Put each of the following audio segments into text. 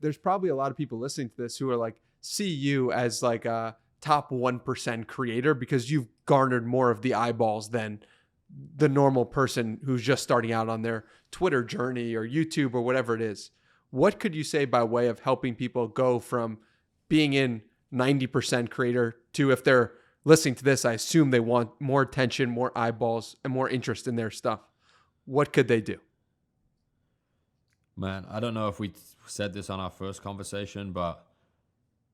there's probably a lot of people listening to this who are like, see you as like a top 1% creator because you've garnered more of the eyeballs than the normal person who's just starting out on their Twitter journey or YouTube or whatever it is. What could you say by way of helping people go from being in 90% creator to, if they're listening to this, I assume they want more attention, more eyeballs, and more interest in their stuff. What could they do? Man, I don't know if we said this on our first conversation, but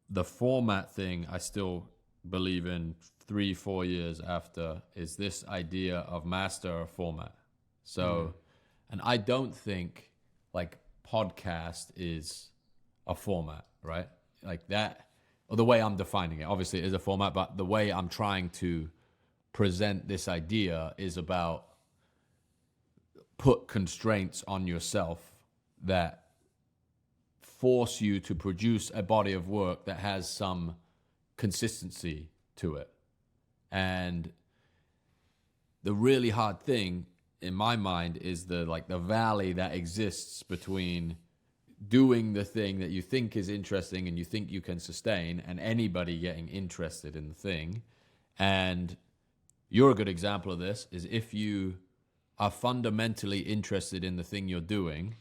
the format thing I still believe in 3-4 years after is this idea of master a format. So, and I don't think like podcast is a format, right? Like that, or the way I'm defining it, obviously it is a format, but the way I'm trying to present this idea is about put constraints on yourself that force you to produce a body of work that has some consistency to it. And the really hard thing in my mind is the valley that exists between doing the thing that you think is interesting and you think you can sustain and anybody getting interested in the thing. And you're a good example of this, is if you are fundamentally interested in the thing you're doing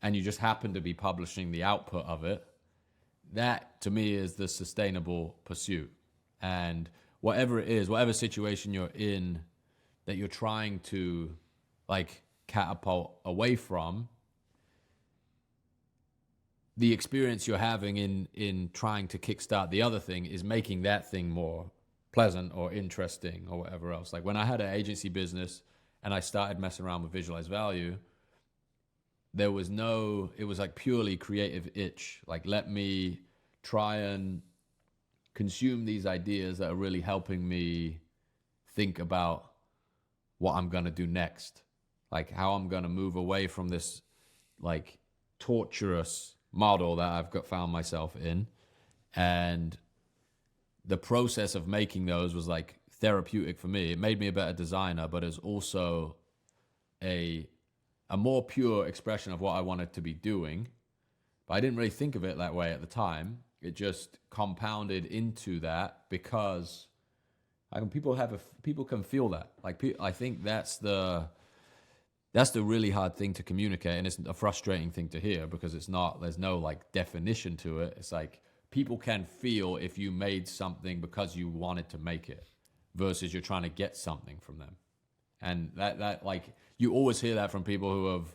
and you just happen to be publishing the output of it, that to me is the sustainable pursuit. And whatever it is, whatever situation you're in that you're trying to like catapult away from, the experience you're having in trying to kickstart the other thing is making that thing more pleasant or interesting or whatever else. Like when I had an agency business and I started messing around with visualized value, it was like purely creative itch. Like, let me try and consume these ideas that are really helping me think about what I'm going to do next. Like how I'm going to move away from this like torturous model that I've found myself in. And the process of making those was like therapeutic for me. It made me a better designer, but it's also a more pure expression of what I wanted to be doing. But I didn't really think of it that way at the time. It just compounded into that because people can feel that. Like I think that's the really hard thing to communicate, and it's a frustrating thing to hear because there's no like definition to it. It's like people can feel if you made something because you wanted to make it versus you're trying to get something from them. And that like you always hear that from people who have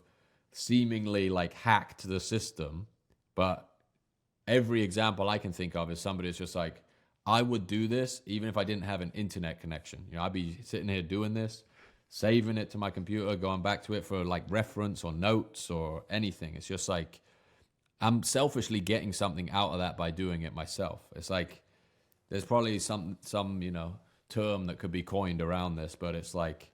seemingly like hacked the system, but every example I can think of is somebody who's just like, I would do this even if I didn't have an internet connection. You know, I'd be sitting here doing this, saving it to my computer, going back to it for like reference or notes or anything. It's just like, I'm selfishly getting something out of that by doing it myself. It's like, there's probably some, term that could be coined around this, but it's like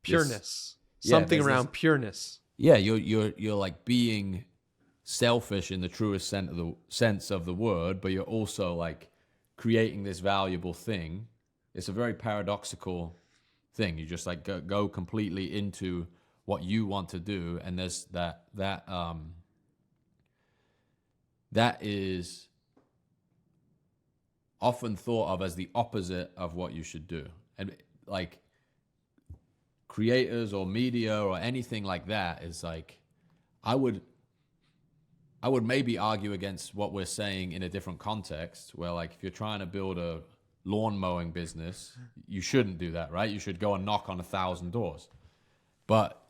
pureness, something around pureness. Yeah. You're like being selfish in the truest sense of the word, but you're also like creating this valuable thing. It's a very paradoxical thing. You just like go completely into what you want to do, and there's that is often thought of as the opposite of what you should do. And like creators or media or anything like that is like, I would maybe argue against what we're saying in a different context, where like if you're trying to build a lawn mowing business, you shouldn't do that, right? You should go and knock on 1,000 doors. But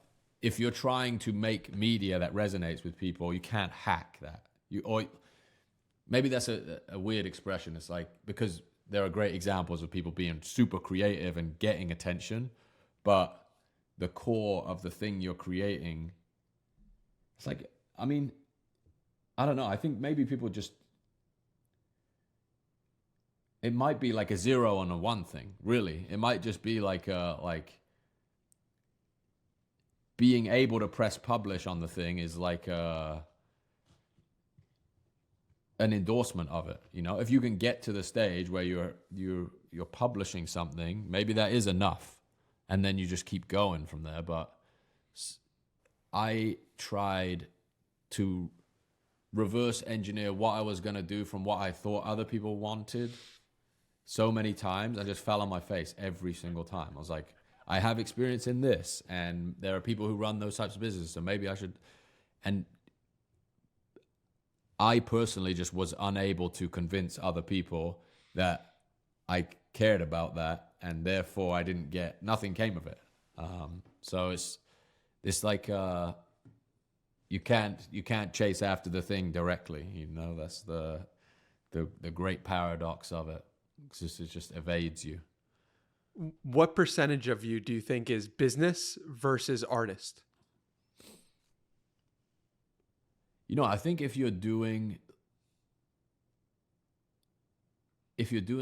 if you're trying to make media that resonates with people, you can't hack that. Or maybe that's a weird expression. It's like, because there are great examples of people being super creative and getting attention, but the core of the thing you're creating, it's like, I mean, I don't know. I think maybe people just, it might be like a 0 and a 1 thing, really. It might just be like being able to press publish on the thing is like an endorsement of it. You know, if you can get to the stage where you're publishing something, maybe that is enough, and then you just keep going from there. But I tried to reverse engineer what I was going to do from what I thought other people wanted so many times. I just fell on my face every single time. I was like, I have experience in this, and there are people who run those types of businesses, so maybe I should. And I personally just was unable to convince other people that I cared about that, and therefore I didn't get, nothing came of it. So it's like you can't chase after the thing directly. You know, that's the great paradox of it. It just evades you. What percentage of you do you think is business versus artist? You know, I think if you're doing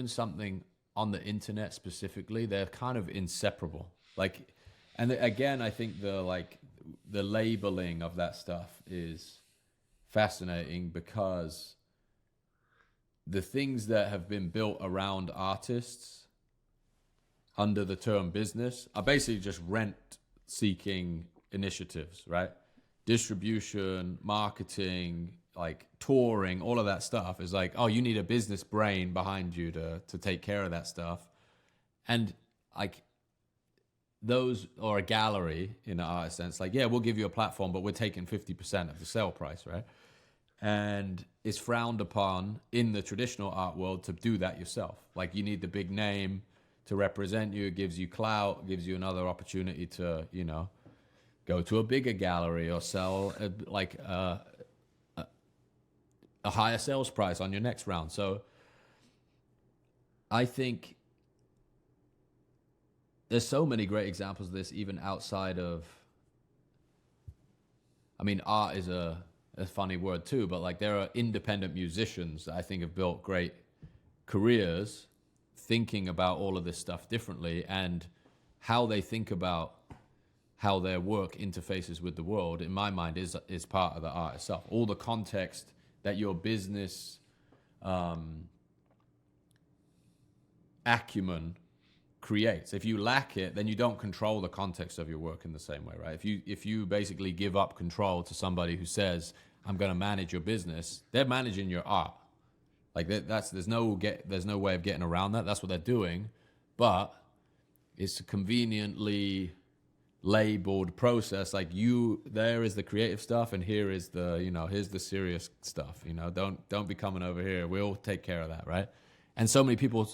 something on the internet specifically, they're kind of inseparable. Like, and again, I think the labeling of that stuff is fascinating, because the things that have been built around artists under the term business are basically just rent-seeking initiatives, right? Distribution, marketing, like touring, all of that stuff is like, oh, you need a business brain behind you to take care of that stuff. And like those, or a gallery in an artist sense, like, yeah, we'll give you a platform, but we're taking 50% of the sale price, right? And it's frowned upon in the traditional art world to do that yourself. Like, you need the big name to represent you. It gives you clout, gives you another opportunity to, you know, go to a bigger gallery or sell a higher sales price on your next round. So I think there's so many great examples of this, even outside of, I mean, art is a funny word too, but like there are independent musicians that I think have built great careers thinking about all of this stuff differently, and how they think about how their work interfaces with the world, in my mind, is part of the art itself. All the context that your business acumen creates. If you lack it, then you don't control the context of your work in the same way, right? If you basically give up control to somebody who says, I'm going to manage your business, they're managing your art. Like there's no way of getting around that. That's what they're doing, but it's a conveniently labeled process. Like, there is the creative stuff, and here is here's the serious stuff. You know, don't be coming over here. We'll take care of that, right? And so many people,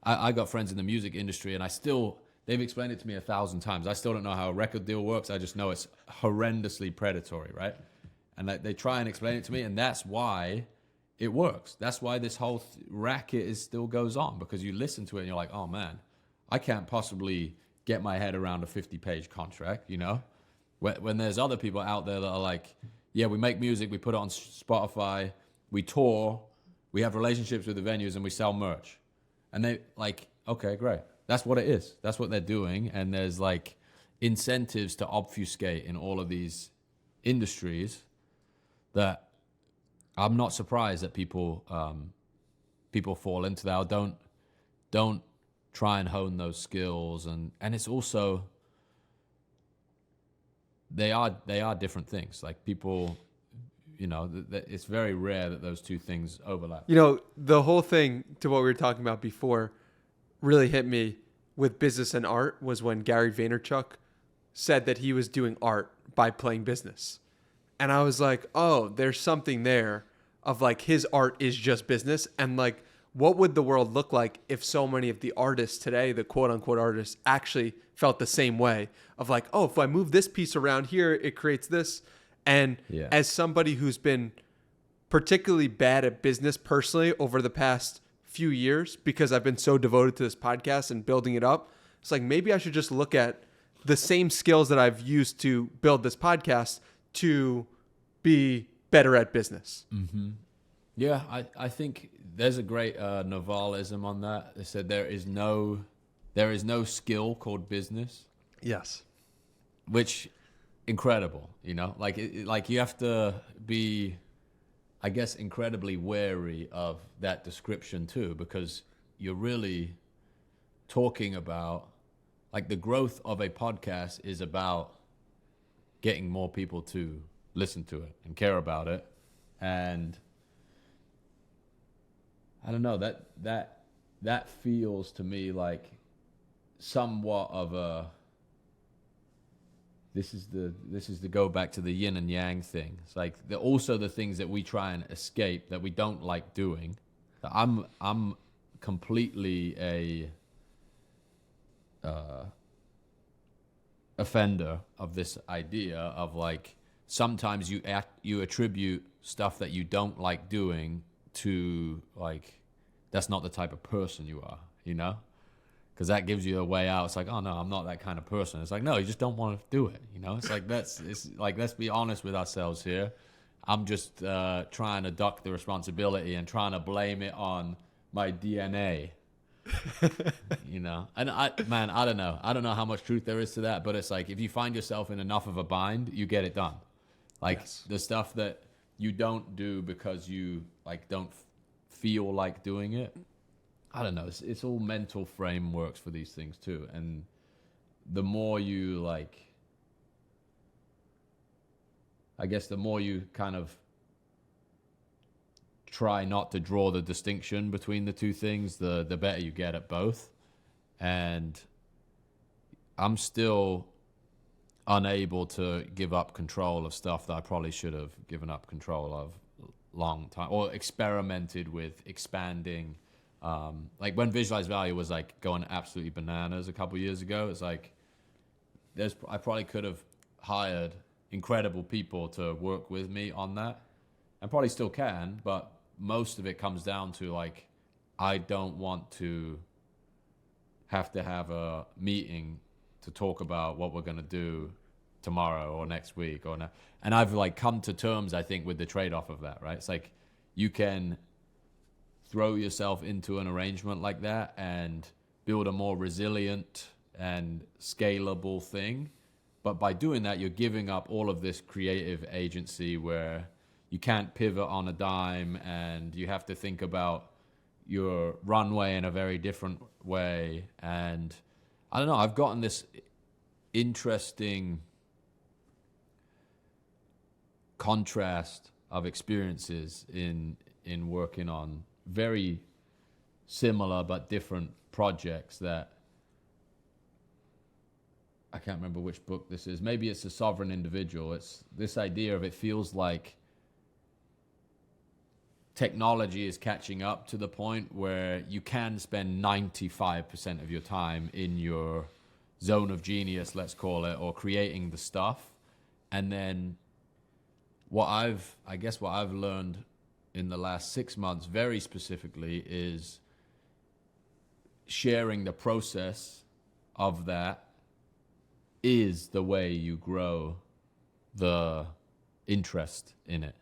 I got friends in the music industry, and they've explained it to me 1,000 times. I still don't know how a record deal works. I just know it's horrendously predatory, right? And they try and explain it to me, and that's why it works. That's why this whole racket still goes on, because you listen to it and you're like, oh man, I can't possibly get my head around a 50-page contract, you know? When there's other people out there that are like, yeah, we make music, we put it on Spotify, we tour, we have relationships with the venues, and we sell merch. And they like, okay, great. That's what it is. That's what they're doing. And there's like incentives to obfuscate in all of these industries that I'm not surprised that people fall into that, or don't try and hone those skills. And it's also, they are different things. Like, people, you know, it's very rare that those two things overlap. You know, the whole thing to what we were talking about before really hit me with business and art was when Gary Vaynerchuk said that he was doing art by playing business. And I was like, oh, there's something there of like his art is just business. And like, what would the world look like if so many of the artists today, the quote unquote artists, actually felt the same way of like, oh, if I move this piece around here, it creates this. And as somebody who's been particularly bad at business personally over the past few years, because I've been so devoted to this podcast and building it up, it's like, maybe I should just look at the same skills that I've used to build this podcast to be better at business. Mm-hmm. Yeah, I think there's a great Navalism on that. They said there is no skill called business. Yes. Which, incredible, you know? Like, like you have to be, I guess, incredibly wary of that description too, because you're really talking about, like, the growth of a podcast is about getting more people to listen to it and care about it. And I don't know, that feels to me like somewhat of a, this is the go back to the yin and yang thing. It's like also the things that we try and escape that we don't like doing. I'm completely a offender of this idea of like sometimes you attribute stuff that you don't like doing to like that's not the type of person you are, you know? Because that gives you a way out. It's like, oh no, I'm not that kind of person. It's like, no, you just don't want to do it, you know? It's like let's be honest with ourselves here. I'm just trying to duck the responsibility and trying to blame it on my DNA. You know? And I don't know. I don't know how much truth there is to that, but it's like if you find yourself in enough of a bind, you get it done. Like the stuff that you don't do because you like don't feel like doing it. I don't know. It's all mental frameworks for these things too. And the more you like, I guess the more you kind of try not to draw the distinction between the two things, the better you get at both. And I'm still unable to give up control of stuff that I probably should have given up control of long time, or experimented with expanding. Like when Visualize Value was like going absolutely bananas a couple years ago, it's like I probably could have hired incredible people to work with me on that, and probably still can, but most of it comes down to like I don't want to have a meeting to talk about what we're going to do tomorrow or next week or now. And I've like come to terms, I think, with the trade-off of that, right? It's like you can throw yourself into an arrangement like that and build a more resilient and scalable thing. But by doing that, you're giving up all of this creative agency where you can't pivot on a dime and you have to think about your runway in a very different way. And I don't know, I've gotten this interesting contrast of experiences in working on very similar but different projects that I can't remember which book this is. Maybe it's A Sovereign Individual. It's this idea of it feels like technology is catching up to the point where you can spend 95% of your time in your zone of genius, let's call it, or creating the stuff. And then what I've learned in the last 6 months very specifically is sharing the process of that is the way you grow the interest in it.